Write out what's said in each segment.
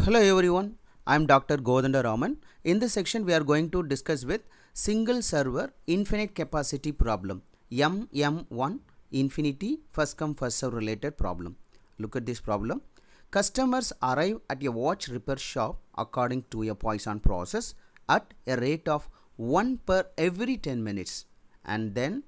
Hello everyone, I am Dr. Godanda Raman. In this section we are going to discuss with single server infinite capacity problem, MM1 infinity first come first serve related problem. Look at this problem. Customers arrive at a watch repair shop according to a Poisson process at a rate of 1 per every 10 minutes, and then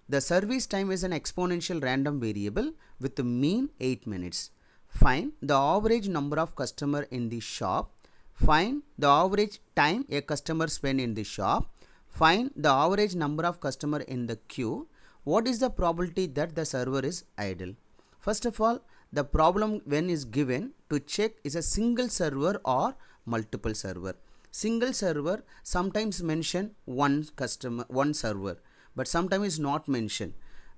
the service time is an exponential random variable with the mean 8 minutes. Find the average number of customer in the shop. Find the average time a customer spend in the shop. Find the average number of customer in the queue. What is the probability that the server is idle? First of all, the problem when is given to check is a single server or multiple server. Single server sometimes mention one server, but sometimes is not mentioned.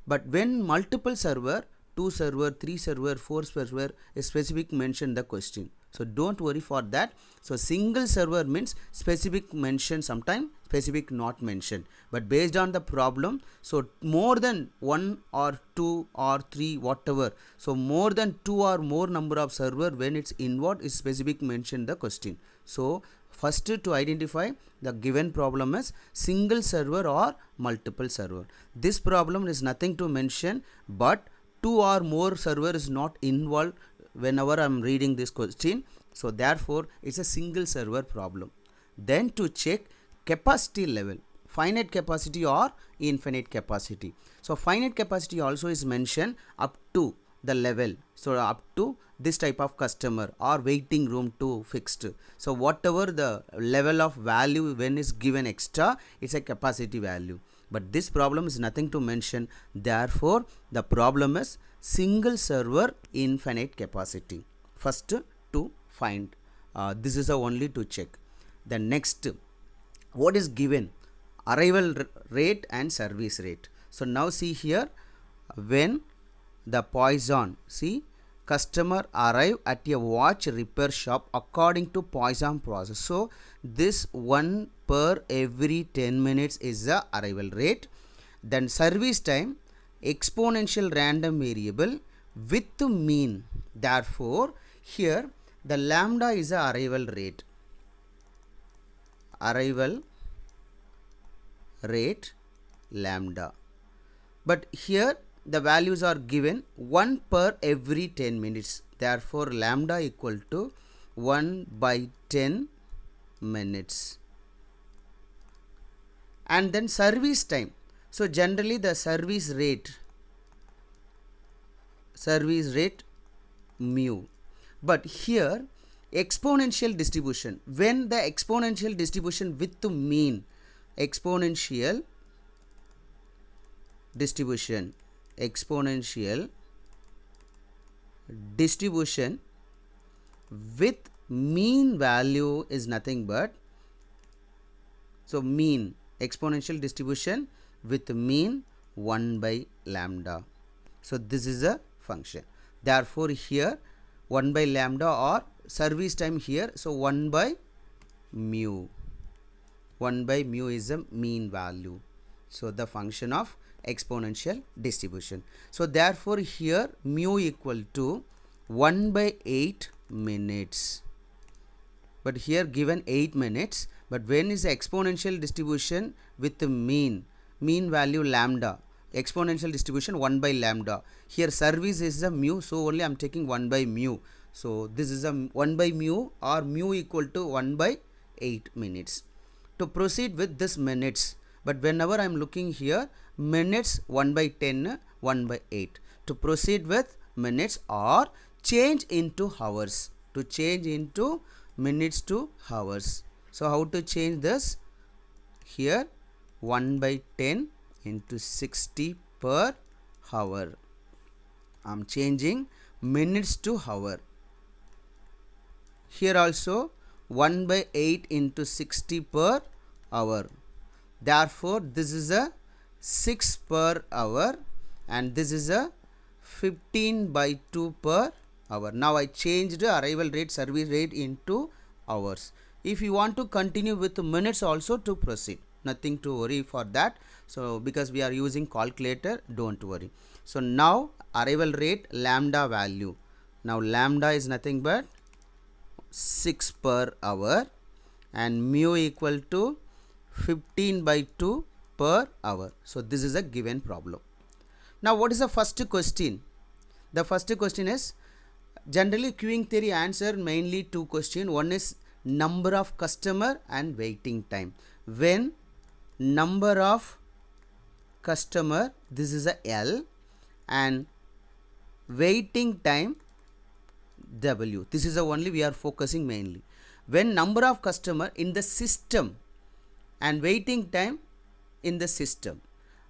But when multiple server, 2 server, 3 server, 4 server is specific mention the question. So don't worry for that. So single server means specific mention sometime, specific not mention. But based on the problem, so more than 1 or 2 or 3 whatever. So more than 2 or more number of server when it's involved is specific mention the question. So first to identify the given problem is single server or multiple server. This problem is nothing to mention, but 2 or more server is not involved whenever I am reading this question. So therefore it's a single server problem. Then to check capacity level, finite capacity or infinite capacity. So finite capacity also is mentioned up to the level. So up to this type of customer or waiting room to fixed. So whatever the level of value when is given extra, it's a capacity value. But this problem is nothing to mention. Therefore the problem is single server infinite capacity. First to find, this is only to check. The next, what is given? Arrival rate and service rate. So now see here, when the Poisson, see, customer arrive at a watch repair shop according to Poisson process. So this 1 per every 10 minutes is the arrival rate. Then service time, exponential random variable with the mean. Therefore here the lambda is the arrival rate. Arrival rate lambda. But here the values are given 1 per every 10 minutes. Therefore lambda equal to 1 by 10 minutes. And then service time. So generally the service rate mu. But here exponential distribution, when the exponential distribution with the mean, exponential distribution with mean value is nothing but, so mean, exponential distribution with mean 1 by lambda. So this is a function. Therefore here 1 by lambda or service time here, so 1 by mu. 1 by mu is a mean value. So the function of exponential distribution. So therefore here mu equal to 1 by 8 minutes. But here given 8 minutes, but when is the exponential distribution with the mean value lambda, exponential distribution 1 by lambda. Here service is the mu, so only I am taking 1 by mu. So this is a 1 by mu or mu equal to 1 by 8 minutes. To proceed with this minutes, but whenever I am looking here, minutes 1 by 10, 1 by 8. To proceed with minutes or change into hours. To change into minutes to hours. So how to change this? Here 1 by 10 into 60 per hour. I am changing minutes to hour. Here also 1 by 8 into 60 per hour. Therefore this is a 6 per hour and this is a 15 by 2 per hour. Now I changed the arrival rate, service rate into hours. If you want to continue with minutes also to proceed, nothing to worry for that. So because we are using calculator, don't worry. So now arrival rate lambda value. Now lambda is nothing but 6 per hour and mu equal to 15 by 2 per hour. So this is a given problem. Now what is the first question? The first question is, generally queuing theory answer mainly two questions. One is number of customer and waiting time. When number of customer, this is a L, and waiting time W, this is the only we are focusing mainly. When number of customer in the system and waiting time in the system,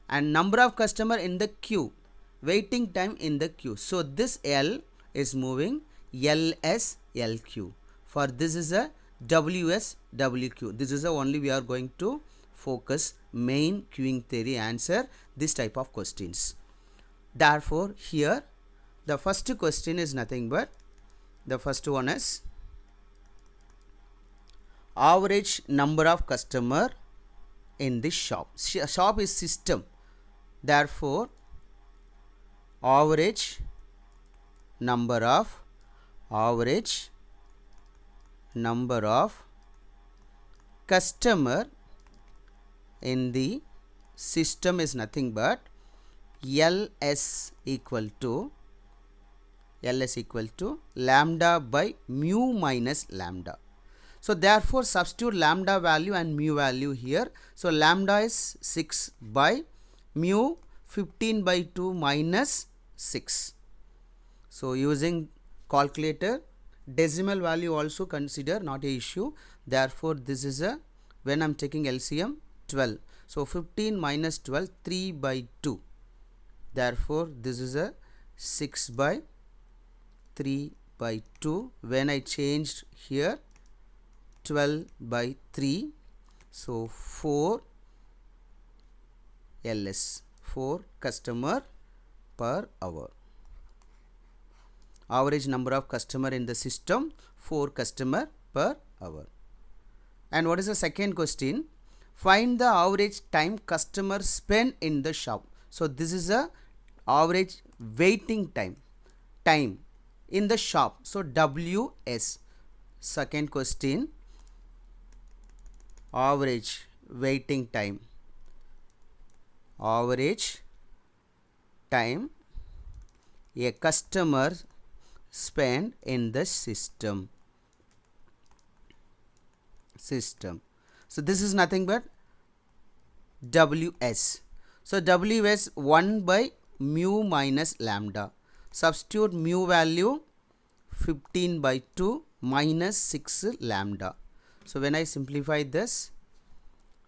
and number of customer in the queue, waiting time in the queue. So this L is moving LS LQ. For this is a WS WQ. This is the only we are going to focus main queuing theory answer this type of questions. Therefore here the first question is nothing but, the first one is average number of customer in this shop. Shop is system. Therefore average number of customer in the system is nothing but LS equal to lambda by mu minus lambda. So therefore substitute lambda value and mu value here. So lambda is 6 by mu 15 by 2 minus 6. So using calculator, decimal value also consider, not a issue. Therefore this is a, when I am taking LCM, 12. So 15 minus 12, 3 by 2. Therefore this is a 6 by 3 by 2. When I changed here, 12 by 3. So 4 LS, 4 customer per hour. Average number of customer in the system, 4 customer per hour. And what is the second question? Find the average time customer spend in the shop. So this is a average waiting time in the shop. So WS. Second question, average waiting time. Average time a customer spend in the system. So this is nothing but WS. So WS 1 by mu minus lambda. Substitute mu value 15 by 2 minus 6 lambda. So when I simplify this,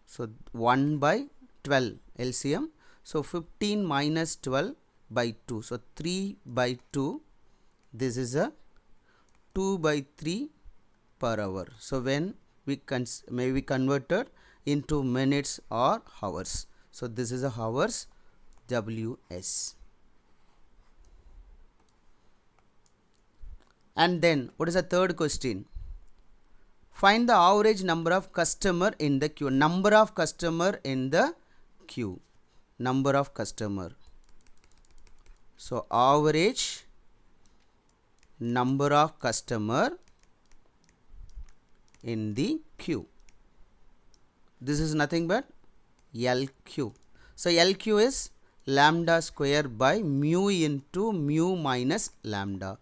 so 1 by 12 LCM. So 15 minus 12 by 2. So 3 by 2. This is a 2 by 3 per hour. So when we may be converted into minutes or hours. So this is a hours, WS. And then what is the third question? Find the average number of customer in the queue. Number of customer in the queue. Number of customer. So average number of customer in the queue. This is nothing but LQ. So LQ is lambda square by mu into mu minus lambda.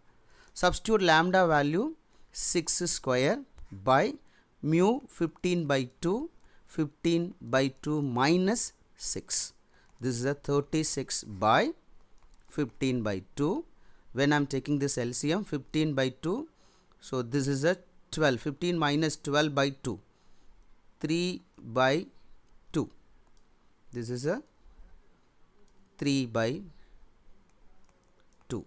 Substitute lambda value 6 square by mu 15 by 2, 15 by 2 minus 6. This is a 36 by 15 by 2. When I am taking this LCM, 15 by 2, so this is a 12. 15 minus 12 by 2, 3 by 2. This is a 3 by 2.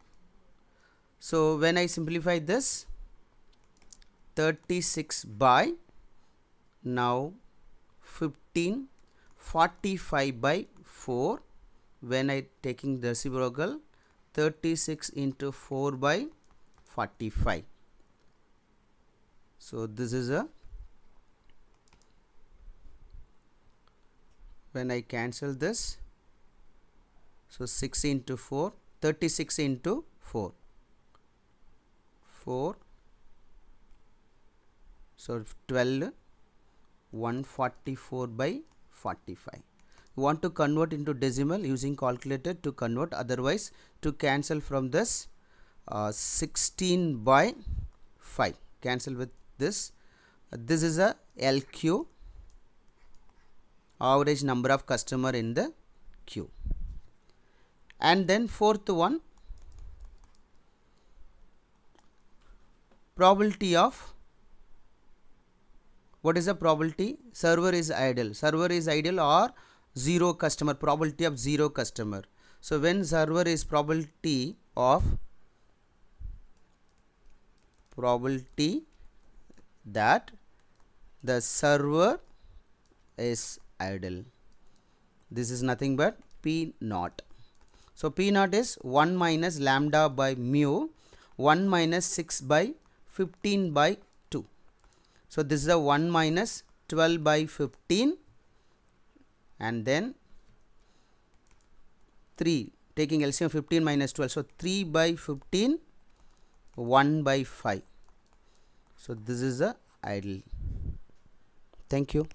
So when I simplify this, 36 by now 15, 45 by 4. When I taking the reciprocal, 36 into 4 by 45. So this is a, when I cancel this, so 6 into 4, 36 into 4, 4 So 12 144 by 45. You want to convert into decimal using calculator to convert, otherwise to cancel from this 16 by 5, cancel with this. This is a LQ, average number of customer in the queue. And then fourth one, probability of, what is the probability? Server is idle. Server is idle or zero customer, probability of zero customer. So when server is probability that the server is idle, this is nothing but P naught. So P naught is 1 minus lambda by mu, 1 minus 6 by 15 by 2. So this is a 1 minus 12 by 15, and then 3, taking LCM 15 minus 12. So 3 by 15, 1 by 5. So this is a idle. Thank you.